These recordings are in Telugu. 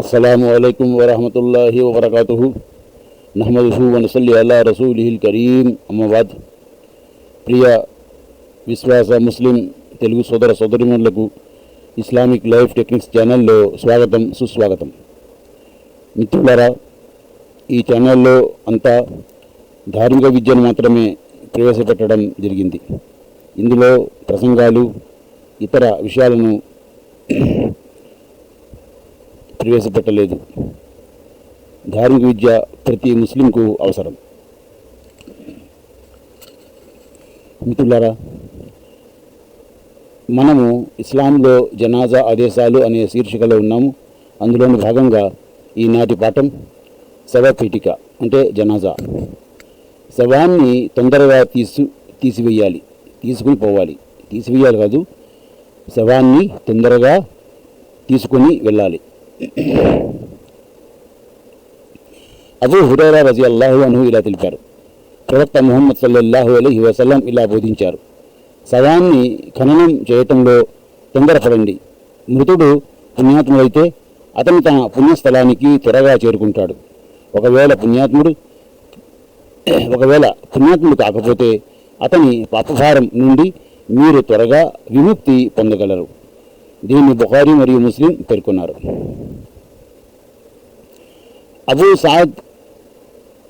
अस्सलामुअलैकुम वरहमतुल्लाहि वबरकातुहु नहमदुहु व नसल्ली अला रसूलिहिल करीम अम्मा बाद। ప్రియ విశ్వాస ముస్లిం తెలుగు సోదర సోదరీమణులకు ఇస్లామిక్ లైఫ్ టెక్నిక్స్ ఛానల్లో స్వాగతం సుస్వాగతం. మిత్రులారా, ఈ ఛానల్లో అంతా ధార్మిక విద్యను మాత్రమే ప్రవేశపెట్టడం జరిగింది. ఇందులో ప్రసంగాలు ఇతర విషయాలను ప్రవేశపెట్టలేదు. ధార్మిక విద్య ప్రతి ముస్లింకు అవసరం. మిత్రులారా, మనము ఇస్లాంలో జనాజా ఆదేశాలు అనే శీర్షికలో ఉన్నాము. అందులోని భాగంగా ఈనాటి పాఠం శవపీఠిక అంటే జనాజా. శవాన్ని తొందరగా తీసివేయాలి, తీసుకుని పోవాలి. తీసివేయాలి కాదు, శవాన్ని తొందరగా తీసుకుని వెళ్ళాలి. అబూ హురైరా రజియల్లాహు అన్హు ఇలా తెలిపారు. ప్రవక్త ముహమ్మద్ సల్లల్లాహు అలైహి వసల్లం ఇలా బోధించారు: శవాన్ని ఖననం చేయటంలో తొందరపడండి. మృతుడు పుణ్యాత్ముడైతే అతను తన పుణ్యస్థలానికి త్వరగా చేరుకుంటాడు. ఒకవేళ పుణ్యాత్ముడు కాకపోతే అతని పాపభారం నుండి మీరు త్వరగా విముక్తి పొందగలరు. దీన్ని బుఖారీ మరియు ముస్లిం పేర్కొన్నారు.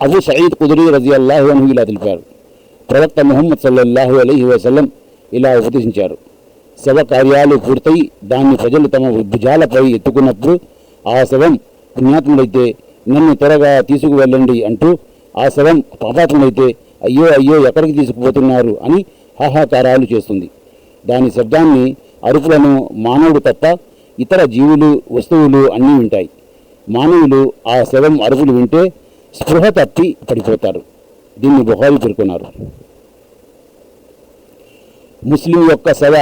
అబూ సయీద్ ఖుదరీ రజియల్లాహు అన్హు ఇలా తెలిపారు. ప్రవక్త ముహమ్మద్ సల్లల్లాహు అలైహి వసల్లం ఇలా ఉపదేశించారు: శవ కార్యాలు పూర్తయి దాన్ని ప్రజలు తమ భుజాలపై ఎత్తుకున్నప్పుడు ఆ శవం పుణ్యాత్ముడైతే నన్ను త్వరగా తీసుకువెళ్ళండి అంటూ, ఆ శవం పాపాత్ముడైతే అయ్యో అయ్యో ఎక్కడికి తీసుకుపోతున్నారు అని హాహాకారాలు చేస్తుంది. దాని శబ్దాన్ని, అరుపులను మానవుడు తప్ప ఇతర జీవులు వస్తువులు అన్నీ వింటాయి. మానవులు ఆ శవం అరుపులు వింటే స్పృహ తప్పి పడిపోతారు. దీన్ని బుఖారీ పేర్కొన్నారు. ముస్లిం యొక్క శవ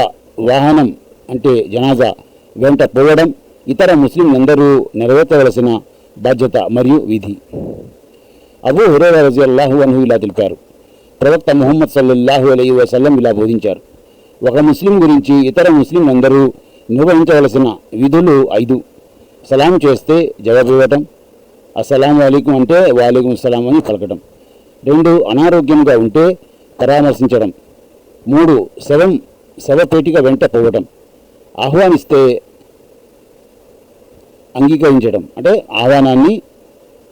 వాహనం అంటే జనాజా వెంట పోవడం ఇతర ముస్లింలందరూ నెరవేర్చవలసిన బాధ్యత మరియు విధి. అబూ హురైరా రజియల్లాహు అన్హు ఇలా తెలిపారు. ప్రవక్త ముహమ్మద్ సల్లల్లాహు అలైహి వసల్లం ఇలా బోధించారు: ఒక ముస్లిం గురించి ఇతర ముస్లింలందరూ నిర్వహించవలసిన విధులు 5. సలాం చేస్తే జవాబు ఇవ్వటం, అస్సలాము అలైకుం అంటే వాలైకుం అస్సలాం అని పలకటం. 2 అనారోగ్యంగా ఉంటే పరామర్శించడం. 3 శవపేటిక వెంట పోవటం. ఆహ్వానిస్తే అంగీకరించడం అంటే ఆహ్వానాన్ని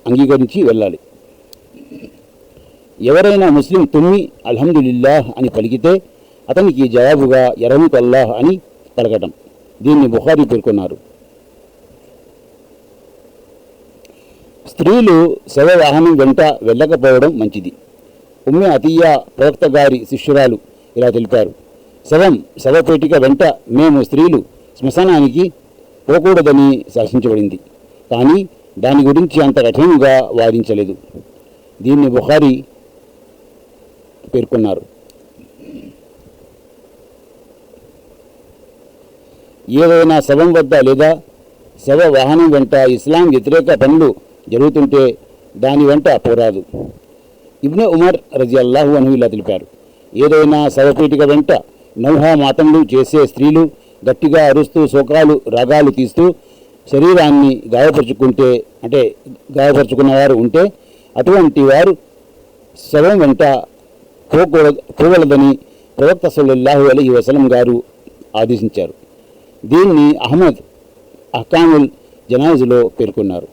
అంగీకరించి వెళ్ళాలి. ఎవరైనా ముస్లిం తుమ్మి అల్హమ్దులిల్లాహ్ అని పలికితే అతనికి జవాబుగా యరహముకల్లాహ్ అని పలకటం. దీన్ని బుఖారీ పేర్కొన్నారు. స్త్రీలు శవ వాహనం వెంట వెళ్ళకపోవడం మంచిది. ఉమ్మె అతియా ప్రవక్త గారి శిష్యురాలు ఇలా తెలిపారు: శవపేటిక వెంట మేము స్త్రీలు శ్మశానానికి పోకూడదని శాసించబడింది, కానీ దాని గురించి అంత కఠినంగా వాదించలేదు. దీన్ని బుఖారీ పేర్కొన్నారు. ఏదైనా శవం వద్ద లేదా శవ వాహనం వెంట ఇస్లాం వ్యతిరేక పనులు జరుగుతుంటే దాని వెంట పోరాదు. ఇబ్నే ఉమర్ రజియల్లాహు అన్హు ఇలా తెలిపారు: ఏదైనా శవపీఠిక వెంట నౌహా మాతంలు చేసే స్త్రీలు గట్టిగా అరుస్తూ శోకాలు రాగాలు తీస్తూ శరీరాన్ని గాయపరుచుకున్నవారు ఉంటే అటువంటి వారు శవం వెంట పోగలదని ప్రవక్త సల్లల్లాహు అలైహి వసల్లం గారు ఆదేశించారు. దీన్ని అహ్మద్ అహ్కాముల్ జనాయిజ్లో పేర్కొన్నారు.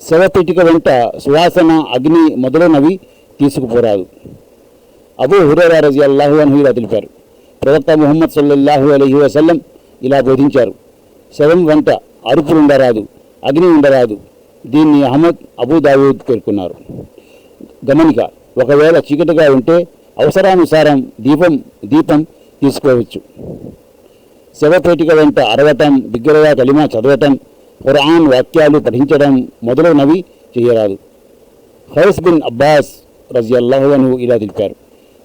శవపేటిక వెంట సువాసన, అగ్ని మొదలైనవి తీసుకుపోరాదు. అబూ హురైరా రజియల్లాహు అన్హు ఇలా తెలిపారు. ప్రవక్త ముహమ్మద్ సల్లల్లాహు అలైహి వసల్లం ఇలా బోధించారు: శవం వెంట అరుపులు ఉండరాదు, అగ్ని ఉండరాదు. దీన్ని అహ్మద్, అబూ దావూద్ పేర్కొన్నారు. గమనిక: ఒకవేళ చీకటిగా ఉంటే అవసరానుసారం దీపం తీసుకోవచ్చు. శవపేటిక వెంట అరవటం, బిగ్గరగా కలిమా చదవటం, ఖురాన్ వాక్యాలు పఠించడం మొదలైనవి చేయరాదు. ఖైస్ బిన్ అబ్బాస్ రజియల్లాహు అన్హు ఇలా తెలిపారు: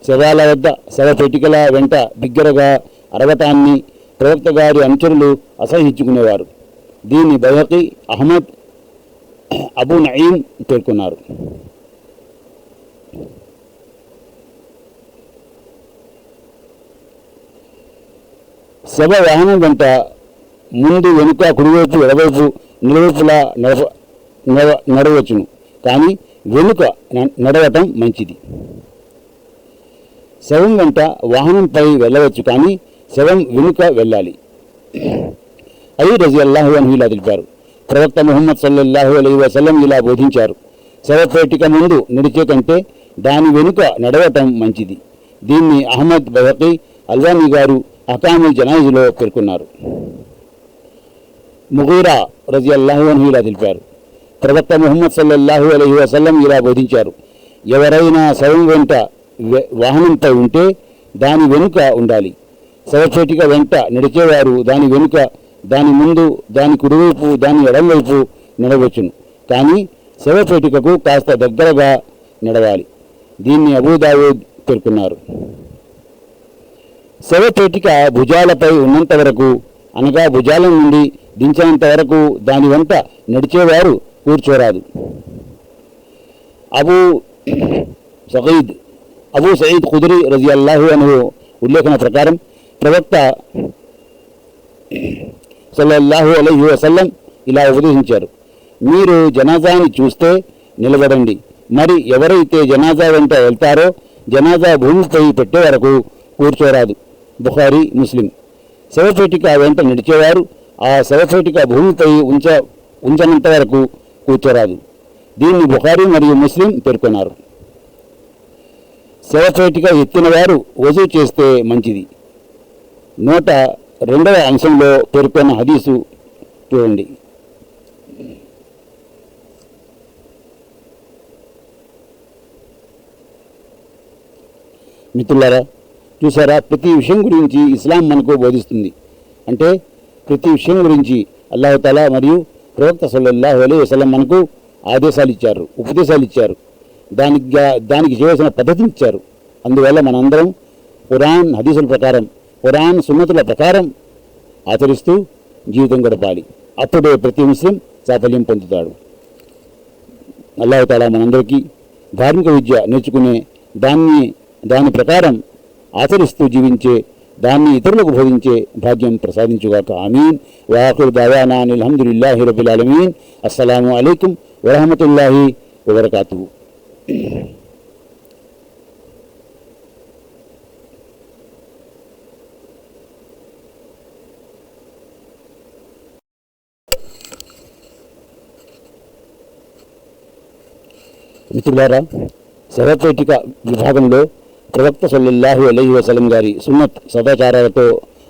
శవాల వద్ద శవపేటికల వెంట బిగ్గరగా అరవటాన్ని ప్రవక్త గారి అనుచరులు అసహించుకునేవారు. దీన్ని బైహఖీ, అహ్మద్, అబూ నయీం పేర్కొన్నారు. శవ వాహనం వెంట ముందు వెనుక కుడివైపు ఎడవైపు నిలువైపులా నడవచ్చును, కానీ వెనుక నడవటం మంచిది. శవం వెంట వాహనంపై వెళ్ళవచ్చు, కానీ శవం వెనుక వెళ్ళాలి. అలీ రజియల్లాహు అన్హు ఇలా తెలిపారు, ప్రవక్త ముహమ్మద్ సల్లల్లాహు అలైహి వసల్లం ఇలా బోధించారు, శవపేటిక ముందు నడిచే కంటే దాని వెనుక నడవటం మంచిది. దీన్ని అహ్మద్ బైహఖీ, అల్బానీ గారు అహకాముల్ జనాయిజ్లో పేర్కొన్నారు. ముగీరా రజియల్లాహు అన్హు ఇలా తెలిపారు, ప్రవక్త ముహమ్మద్ సల్లల్లాహు అలైహి వసల్లం ఇలా బోధించారు, ఎవరైనా శవం వెంట వాహనంపై ఉంటే దాని వెనుక ఉండాలి. శవపేటిక వెంట నడిచేవారు దాని వెనుక, దాని ముందు, దాని కుడివైపు, దాని ఎడమవైపు నడవచ్చును, కానీ శవపేటికకు కాస్త దగ్గరగా నడవాలి. దీన్ని అబూ దావూద్ పేర్కొన్నారు. శవపేటిక భుజాలపై ఉన్నంత వరకు, అనగా భుజాల నుండి దించినంత వరకు దాని వెంట నడిచేవారు కూర్చోరాదు. అబూ సయీద్ ఖుదరీ రజియల్లాహు అన్హు ఉల్లేఖన ప్రకారం ప్రవక్త సల్లల్లాహు అలైహి వసల్లం ఇలా ఉపదేశించారు, మీరు జనాజాని చూస్తే నిలబడండి, మరి ఎవరైతే జనాజా వెంట వెళ్తారో జనాజా భూమిపై పెట్టే వరకు కూర్చోరాదు. బుఖారీ, ముస్లిం. శవపేటిక వెంట నడిచేవారు ఆ శవపేటిక భూమిపై ఉంచనంత వరకు కూర్చోరాదు. దీన్ని బుఖారీ మరియు ముస్లిం పేర్కొన్నారు. శవపేటిక ఎత్తిన వారు వజూ చేస్తే మంచిది. 102వ అంశంలో పేర్కొన్న హదీసు చూడండి. మిత్రులారా, చూసారా, ప్రతి విషయం గురించి ఇస్లాం మనకు బోధిస్తుంది. అంటే ప్రతి విషయం గురించి అల్లాహ్ తఆలా మరియు ప్రవక్త సల్లల్లాహు అలైహి వసల్లం మనకు ఆదేశాలు ఇచ్చారు, ఉపదేశాలు ఇచ్చారు, దానికి చేయవలసిన పద్ధతిని ఇచ్చారు. అందువల్ల మనందరం ఖురాన్ హదీసుల ప్రకారం, ఖురాన్ సున్నతుల ప్రకారం ఆచరిస్తూ జీవితం గడపాలి. అప్పుడే ప్రతి ముస్లిం సాఫల్యం పొందుతాడు. అల్లాహ్ తఆలా మనందరికీ ధార్మిక విద్య నేర్చుకునే దాని ప్రకారం ఆచరిస్తూ జీవించే, దాన్ని ఇతరులకు బోధించే భాగ్యం ప్రసాదించుగాక. ఆమీన్. వాఖిరు దావానా అనిల్ హమ్దులిల్లాహి రబ్బిల్ ఆలమీన్. అస్సలాము అలైకుం వరహమతుల్లాహి వబరకాతుహు. మిత్రులారా, శవపేటిక విభాగంలో ప్రవక్త సల్లల్లాహు అలైహి వసల్లం గారి సున్నత్ సదాచారాలతో,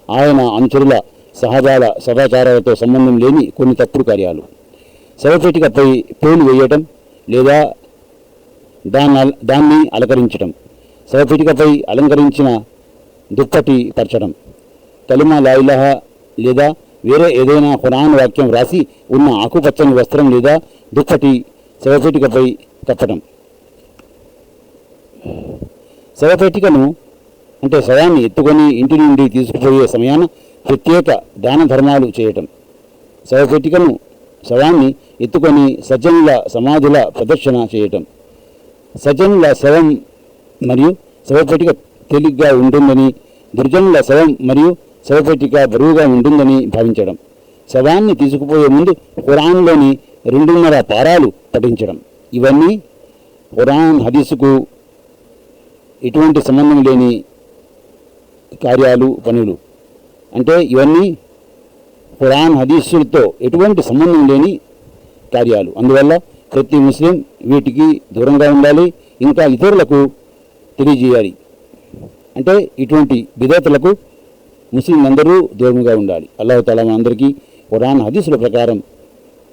ఆయన అనుచరుల సహజాల సదాచారాలతో సంబంధం లేని కొన్ని తప్పుడు కార్యాలు. శవపేటికపై పేలు వేయటం లేదా దాన్ని అలంకరించటం, శవపేటికపై అలంకరించిన దుప్పటి పరచడం, కలిమా లా ఇలాహా లేదా వేరే ఏదైనా ఖురాన్ వాక్యం రాసి ఉన్న ఆకుపచ్చని వస్త్రం లేదా దుప్పటి శవపేటికపై కప్పటం. శవపేటికను అంటే శవాన్ని ఎత్తుకొని ఇంటి నుండి తీసుకుపోయే సమయాన ప్రత్యేక దాన ధర్మాలు చేయటం. శవాన్ని ఎత్తుకొని సజ్జనుల సమాధుల ప్రదర్శన చేయటం. సజ్జనుల శవం మరియు శవపేటిక తేలిగ్గా ఉంటుందని, దుర్జనుల శవం మరియు శవపేటిక బరువుగా ఉంటుందని భావించడం. శవాన్ని తీసుకుపోయే ముందు ఖురాన్లోని 2.5 పారాలు పఠించడం. ఇవన్నీ ఖురాన్ హదీసుకు ఎటువంటి సంబంధం లేని కార్యాలు, పనులు. అంటే ఇవన్నీ ఖురాన్ హదీసులతో ఎటువంటి సంబంధం లేని కార్యాలు. అందువల్ల ప్రతి ముస్లిం వీటికి దూరంగా ఉండాలి, ఇంకా ఇతరులకు తెలియజేయాలి. అంటే ఇటువంటి బిదతులకు ముస్లింలందరూ దూరంగా ఉండాలి. అల్లాహ్ తఆలా మనందరికీ ఖురాన్ హదీసుల ప్రకారం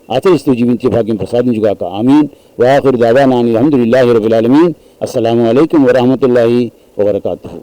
ఆచరిస్తూ జీవించే భాగ్యం ప్రసాదించుగాక. ఆమీన్. వాఖిరు దావానా అనిల్ హమ్దులిల్లాహి రబ్బిల్ ఆలమీన్. అస్సలాము అలైకుం వరహమతుల్లాహి వబరకాతుహు.